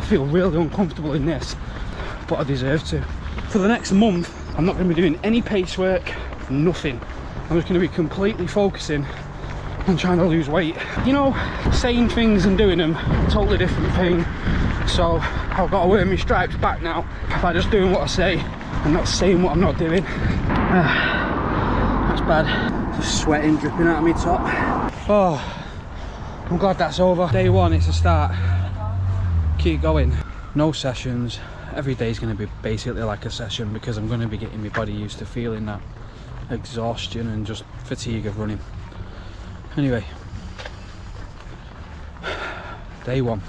feel really uncomfortable in this, but I deserve to. For the next month, I'm not going to be doing any pace work, nothing. I'm just going to be completely focusing on trying to lose weight. You know, saying things and doing them, totally different thing. So I've got to wear my stripes back now by just doing what I say and not saying what I'm not doing. That's bad. Just sweating, dripping out of my top. Oh, I'm glad that's over. Day one, it's a start. Keep going. No sessions. Every day is going to be basically like a session because I'm going to be getting my body used to feeling that exhaustion and just fatigue of running. Anyway, day one.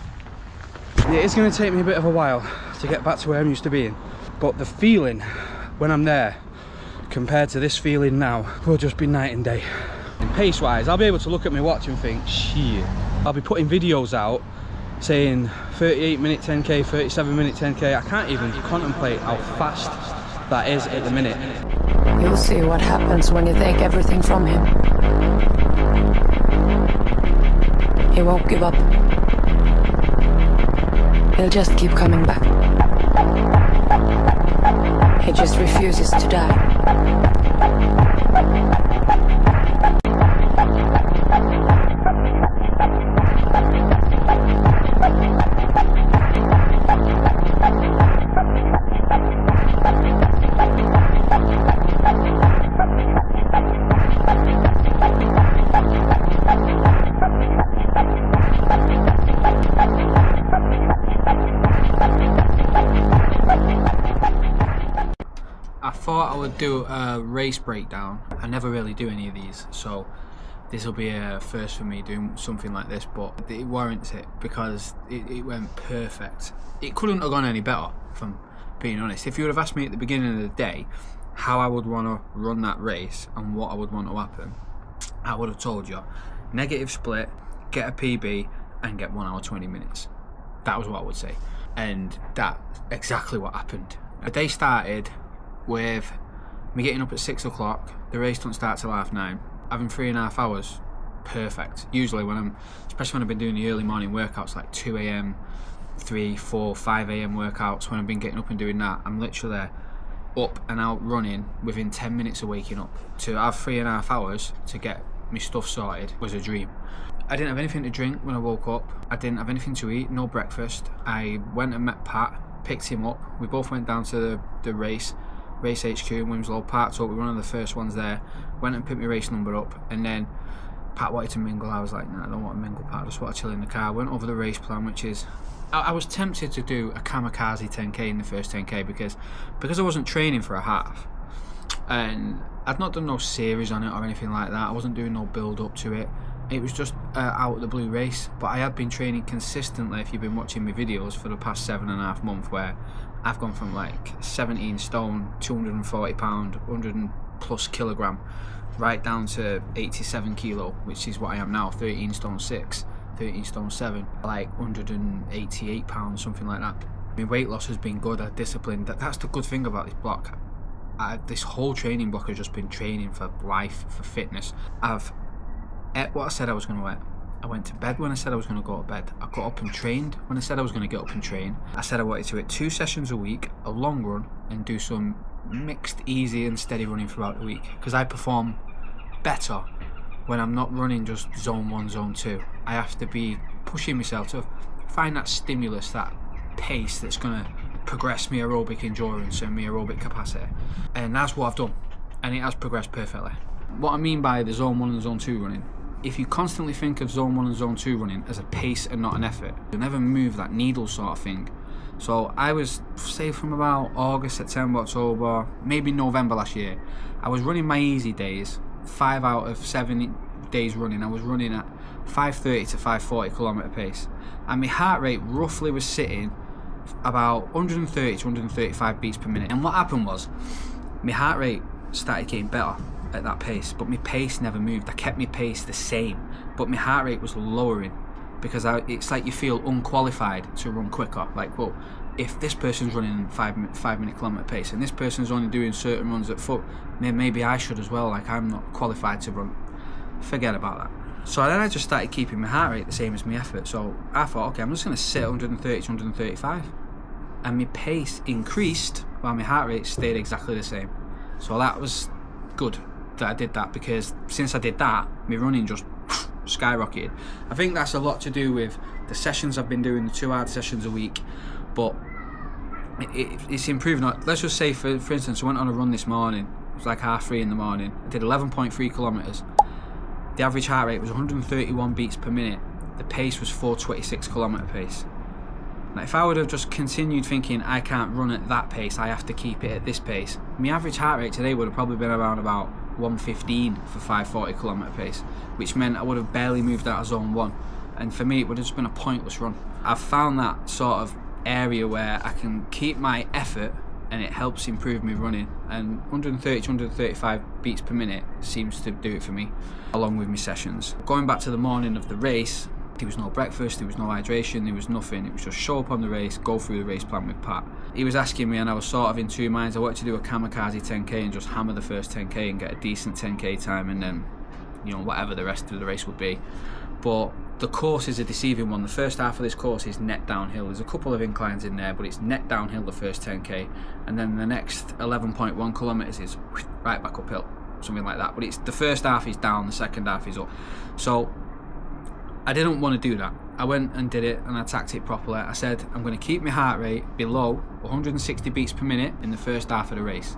It is going to take me a bit of a while to get back to where I'm used to being, but the feeling when I'm there compared to this feeling now will just be night and day. And pace wise, I'll be able to look at my watch and think, shit, I'll be putting videos out saying 38 minute 10k, 37 minute 10k. I can't even contemplate how fast that is at the minute. You'll see what happens when you take everything from him. He won't give up. He'll just keep coming back. He just refuses to die. I thought I would do a race breakdown. I never really do any of these, so this will be a first for me doing something like this, but it warrants it because it went perfect. It couldn't have gone any better, if I'm being honest. If you would have asked me at the beginning of the day how I would want to run that race and what I would want to happen, I would have told you negative split, get a PB and get 1 hour 20 minutes. That was what I would say, and that's exactly what happened. The day started with me getting up at 6 o'clock. The race don't start till 9:30. Having 3.5 hours, perfect. Usually especially when I've been doing the early morning workouts like 2 a.m, 3, 4, 5 a.m. workouts, when I've been getting up and doing that, I'm literally up and out running within 10 minutes of waking up. To have 3.5 hours to get my stuff sorted was a dream. I didn't have anything to drink when I woke up. I didn't have anything to eat, no breakfast. I went and met Pat, picked him up. We both went down to the race HQ in Wilmslow, parked up. We were one of the first ones there. Went and picked my race number up, and then Pat wanted to mingle. I was like, nah, I don't want to mingle, Pat. I just want to chill in the car. Went over the race plan, which is, I was tempted to do a kamikaze 10k in the first 10k because I wasn't training for a half, and I'd not done no series on it or anything like that. I wasn't doing no build up to it. It was just out of the blue race, but I had been training consistently, if you've been watching my videos, for the past 7.5 months, where I've gone from like 17 stone, 240 pound, 100 and plus kilogram, right down to 87 kilo, which is what I am now, 13 stone 6, 13 stone 7, like 188 pounds, something like that. My weight loss has been good, I've disciplined. That's the good thing about this block. This whole training block has just been training for life, for fitness. I've ate what I said I was going to eat. I went to bed when I said I was going to go to bed. I got up and trained when I said I was going to get up and train. I said I wanted to hit 2 sessions a week, a long run, and do some mixed, easy and steady running throughout the week, because I perform better when I'm not running just zone 1, zone 2. I have to be pushing myself to find that stimulus, that pace that's going to progress my aerobic endurance and my aerobic capacity, and that's what I've done, and it has progressed perfectly. What I mean by the zone 1 and zone 2 running, if you constantly think of zone 1 and zone 2 running as a pace and not an effort, you'll never move that needle sort of thing. So I was, say, from about August, September, October, maybe November last year, I was running my easy days. 5 out of 7 days running, I was running at 5:30 to 5:40 kilometre pace, and my heart rate roughly was sitting about 130 to 135 beats per minute. And what happened was, my heart rate started getting better at that pace, but my pace never moved. I kept my pace the same, but my heart rate was lowering, because it's like you feel unqualified to run quicker. Like, well, if this person's running 5 minute kilometre pace and this person's only doing certain runs at foot, maybe I should as well. Like, I'm not qualified to run. Forget about that. So then I just started keeping my heart rate the same as my effort. So I thought, okay, I'm just going to sit 130 to 135. And my pace increased while my heart rate stayed exactly the same. So that was good that I did that, because since I did that, my running just skyrocketed. I think that's a lot to do with the sessions I've been doing, the 2 hard sessions a week, but it's improving. Let's just say, for instance, I went on a run this morning. It was like 3:30 in the morning. I did 11.3 kilometres. The average heart rate was 131 beats per minute. The pace was 4:26 kilometre pace. Now, if I would have just continued thinking I can't run at that pace, I have to keep it at this pace, my average heart rate today would have probably been around about 115 for 5:40 kilometre pace, which meant I would have barely moved out of zone 1, and for me it would have just been a pointless run. I've found that sort of area where I can keep my effort and it helps improve me running, and 130 to 135 beats per minute seems to do it for me, along with my sessions. Going back to the morning of the race, there was no breakfast, there was no hydration, there was nothing. It was just show up on the race, go through the race plan with Pat. He was asking me, and I was sort of in two minds. I wanted to do a kamikaze 10k and just hammer the first 10k and get a decent 10k time, and then, you know, whatever the rest of the race would be. But the course is a deceiving one. The first half of this course is net downhill. There's a couple of inclines in there, but it's net downhill the first 10k, and then the next 11.1 kilometres is right back uphill, something like that. But it's the first half is down, the second half is up. So I didn't want to do that. I went and did it, and I attacked it properly. I said, I'm going to keep my heart rate below 160 beats per minute in the first half of the race,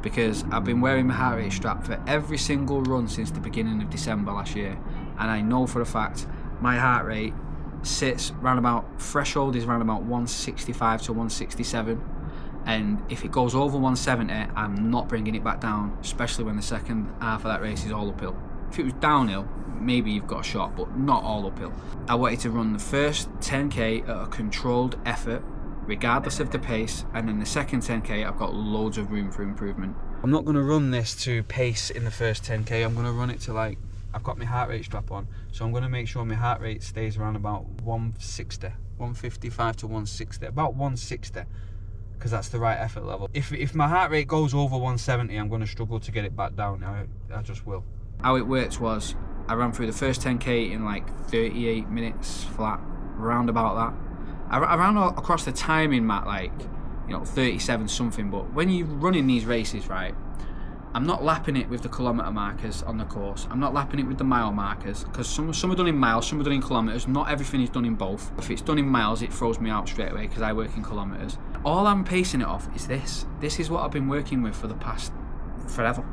because I've been wearing my heart rate strap for every single run since the beginning of December last year, and I know for a fact my heart rate sits round about, threshold is round about 165 to 167, and if it goes over 170, I'm not bringing it back down, especially when the second half of that race is all uphill. If it was downhill, maybe you've got a shot, but not all uphill. I wanted to run the first 10k at a controlled effort, regardless of the pace, and then the second 10k I've got loads of room for improvement. I'm not going to run this to pace in the first 10k. I'm going to run it to, like, I've got my heart rate strap on, so I'm going to make sure my heart rate stays around about 160, 155 to 160, about 160, because that's the right effort level. If my heart rate goes over 170, I'm going to struggle to get it back down. I just will. How it worked was, I ran through the first 10k in like 38 minutes flat, around about that. I ran across the timing mat like, 37 something, but when you're running these races, right, I'm not lapping it with the kilometre markers on the course. I'm not lapping it with the mile markers, because some are done in miles, some are done in kilometres. Not everything is done in both. If it's done in miles, it throws me out straight away because I work in kilometres. All I'm pacing it off is this. This is what I've been working with for the past forever.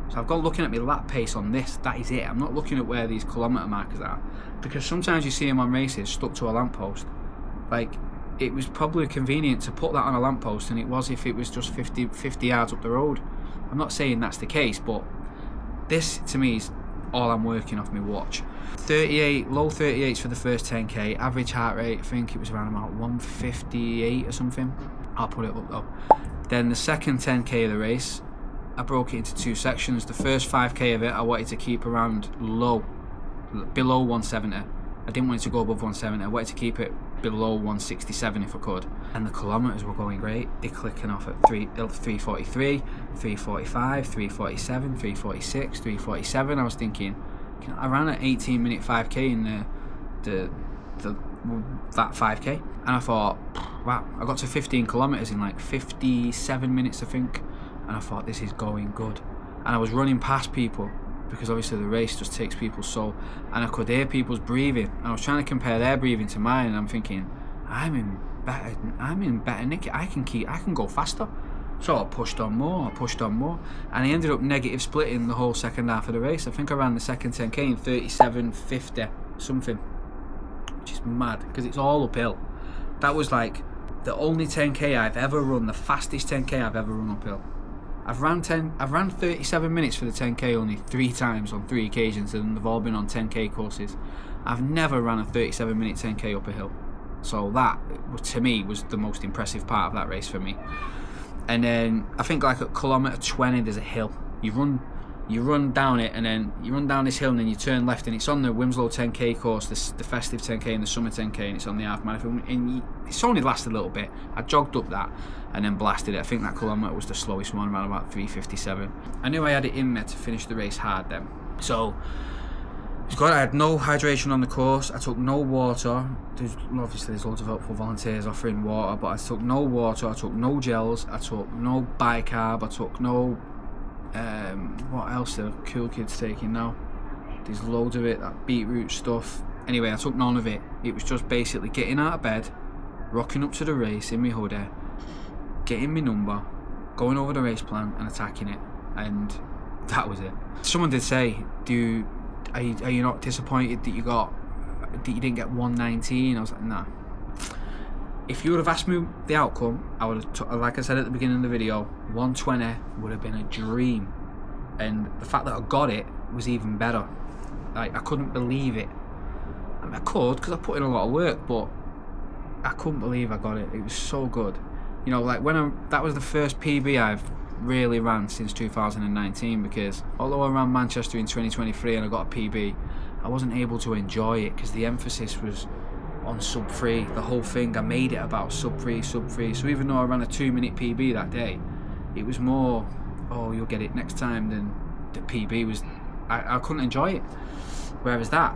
So I've got looking at my lap pace on this, that is it. I'm not looking at where these kilometre markers are, because sometimes you see them on races stuck to a lamppost. Like, it was probably convenient to put that on a lamppost than it was if it was just 50 yards up the road. I'm not saying that's the case, but this to me is all I'm working off my watch. 38, low 38s for the first 10k, average heart rate, I think it was around about 158 or something. I'll put it up though. Then the second 10k of the race, I broke it into two sections. The first 5k of it I wanted to keep around below 170. I didn't want it to go above 170. I wanted to keep it below 167 if I could. And the kilometres were going great. They're clicking off at 343, 345, 347, 346, 347. I was thinking, I ran an 18-minute 5k in that 5k, and I thought, wow, I got to 15 kilometres in like 57 minutes, I think. And I thought, this is going good. And I was running past people, because obviously the race just takes people's soul, and I could hear people's breathing, and I was trying to compare their breathing to mine, and I'm thinking, I'm in better nick. I can go faster. So I pushed on more, and I ended up negative splitting the whole second half of the race. I think I ran the second 10k in 37:50 something, which is mad because it's all uphill. That was like the only 10k I've ever run, the fastest 10k I've ever run uphill. I've ran 37 minutes for the 10k only 3 times on 3 occasions, and they've all been on 10k courses. I've never ran a 37-minute 10k up a hill. So that, to me, was the most impressive part of that race for me. And then I think like at kilometre 20 there's a hill. You run down it, and then you run down this hill, and then you turn left, and it's on the Wilmslow 10k course, the festive 10k and the summer 10k, and it's on the half marathon, and it's only lasted a little bit. I jogged up that and then blasted it. I think that kilometre was the slowest one, around about 3:57. I knew I had it in me to finish the race hard then. So It's good. I had no hydration on the course. I took no water. Obviously there's loads of helpful volunteers offering water, but I took no water. I took no gels. I took no bicarb. I took no what else are cool kids taking now? There's loads of it, that beetroot stuff. Anyway, I took none of it. It was just basically getting out of bed, rocking up to the race in my hoodie, getting my number, going over the race plan and attacking it, and that was it. Someone did say, are you not disappointed that you didn't get 119? I was like, nah. If you would have asked me the outcome, I would have, like I said at the beginning of the video, 120 would have been a dream, and the fact that I got it was even better. Like, I couldn't believe it. I mean, I could, because I put in a lot of work, but I couldn't believe I got it. It was so good. You know, like that was the first PB I've really ran since 2019, because although I ran Manchester in 2023 and I got a PB, I wasn't able to enjoy it because the emphasis was on sub 3. The whole thing, I made it about sub 3. So even though I ran a 2-minute PB that day, it was more, oh, you'll get it next time, than the PB was. I couldn't enjoy it. Whereas that,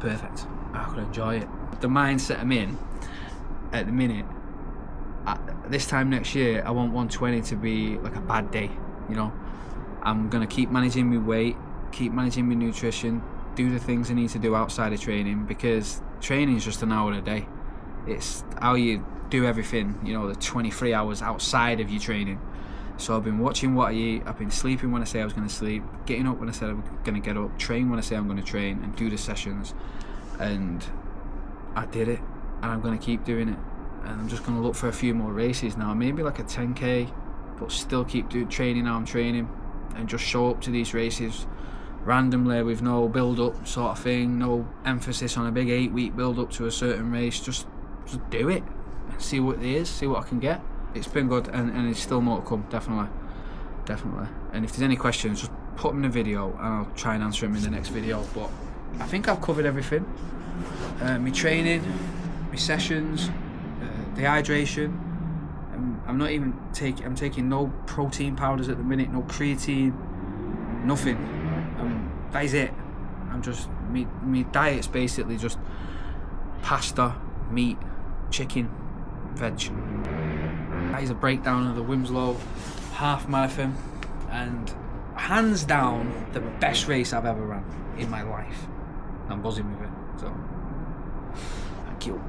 perfect. I could enjoy it. The mindset I'm in at the minute, this time next year, I want 120 to be like a bad day. You know, I'm gonna keep managing my weight, keep managing my nutrition, do the things I need to do outside of training, because training is just an hour a day. It's how you do everything, you know, the 23 hours outside of your training. So I've been watching what I eat, I've been sleeping when I say I was going to sleep, getting up when I said I was going to get up, train when I say I'm going to train, and do the sessions. And I did it, and I'm going to keep doing it. And I'm just going to look for a few more races now, maybe like a 10k, but still keep training how I'm training, and just show up to these races randomly with no build up sort of thing, no emphasis on a big 8-week build up to a certain race. Just do it and see what it is, see what I can get. It's been good, and there's still more to come, definitely. And if there's any questions, just put them in the video and I'll try and answer them in the next video. But I think I've covered everything. My training, my sessions, the hydration. I'm not even I'm taking no protein powders at the minute, no creatine, nothing. That is it. I'm just, my diet's basically just pasta, meat, chicken, veg. That is a breakdown of the Wilmslow half marathon, and hands down the best race I've ever run in my life. I'm buzzing with it, so thank you.